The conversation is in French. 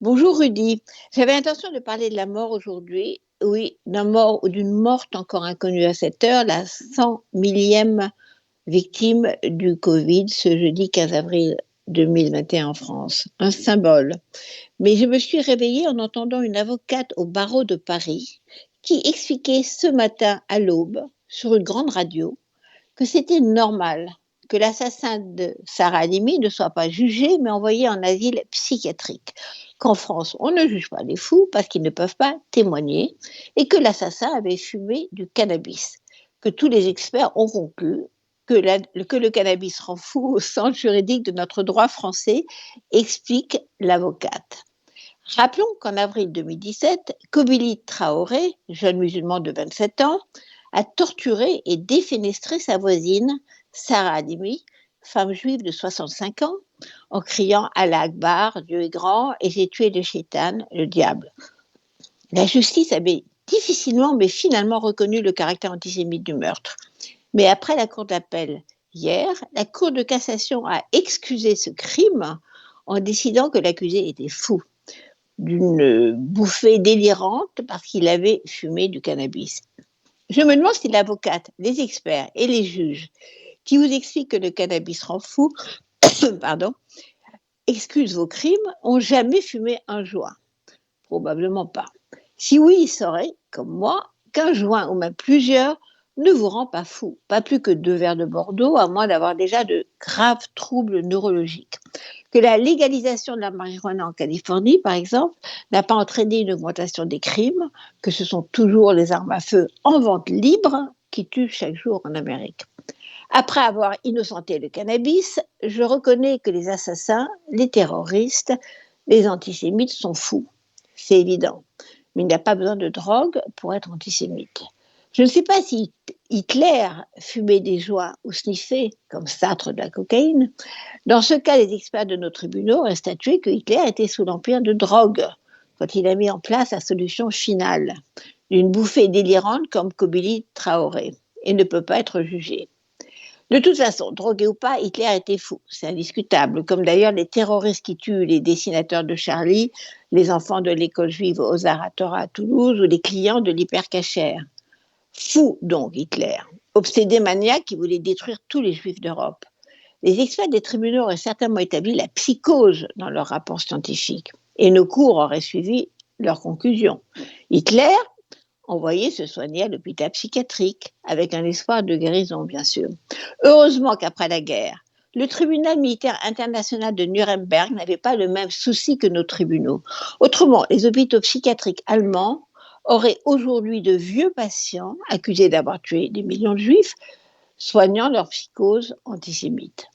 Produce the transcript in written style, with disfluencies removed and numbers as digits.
Bonjour Rudy, j'avais l'intention de parler de la mort aujourd'hui, oui, d'un mort ou d'une morte encore inconnue à cette heure, la 100 millième victime du Covid ce jeudi 15 avril 2021 en France. Un symbole. Mais je me suis réveillée en entendant une avocate au barreau de Paris qui expliquait ce matin à l'aube, sur une grande radio, que c'était normal que l'assassin de Sarah Halimi ne soit pas jugé mais envoyé en asile psychiatrique. Qu'en France, on ne juge pas les fous parce qu'ils ne peuvent pas témoigner et que l'assassin avait fumé du cannabis. Que tous les experts ont conclu que le cannabis rend fou au sens juridique de notre droit français, explique l'avocate. Rappelons qu'en avril 2017, Kobili Traoré, jeune musulman de 27 ans, a torturé et défenestré sa voisine, Sarah Halimi, femme juive de 65 ans, en criant Allah Akbar, Dieu est grand, et j'ai tué le shaitan, le diable. La justice avait difficilement mais finalement reconnu le caractère antisémite du meurtre. Mais après la cour d'appel hier, la cour de cassation a excusé ce crime en décidant que l'accusé était fou d'une bouffée délirante parce qu'il avait fumé du cannabis. Je me demande si l'avocate, les experts et les juges qui vous expliquent que le cannabis rend fou, pardon, excusent vos crimes, ont jamais fumé un joint. Probablement pas. Si oui, ils sauraient, comme moi, qu'un joint ou même plusieurs ne vous rend pas fou. Pas plus que 2 verres de Bordeaux, à moins d'avoir déjà de graves troubles neurologiques. Que la légalisation de la marijuana en Californie, par exemple, n'a pas entraîné une augmentation des crimes, que ce sont toujours les armes à feu en vente libre qui tuent chaque jour en Amérique. Après avoir innocenté le cannabis, je reconnais que les assassins, les terroristes, les antisémites sont fous. C'est évident. Mais il n'y a pas besoin de drogue pour être antisémite. Je ne sais pas si Hitler fumait des joints ou sniffait, comme Sartre, de la cocaïne. Dans ce cas, les experts de nos tribunaux ont statué que Hitler était sous l'empire de drogue quand il a mis en place la solution finale d'une bouffée délirante comme Kobili Traoré et ne peut pas être jugé. De toute façon, drogué ou pas, Hitler était fou, c'est indiscutable, comme d'ailleurs les terroristes qui tuent les dessinateurs de Charlie, les enfants de l'école juive Ozar Torah à Toulouse ou les clients de l'hypercacher. Fou donc Hitler, obsédé maniaque qui voulait détruire tous les juifs d'Europe. Les experts des tribunaux auraient certainement établi la psychose dans leurs rapports scientifiques et nos cours auraient suivi leurs conclusions. Hitler envoyé se soigner à l'hôpital psychiatrique, avec un espoir de guérison, bien sûr. Heureusement qu'après la guerre, le tribunal militaire international de Nuremberg n'avait pas le même souci que nos tribunaux. Autrement, les hôpitaux psychiatriques allemands auraient aujourd'hui de vieux patients accusés d'avoir tué des millions de juifs, soignant leur psychose antisémite.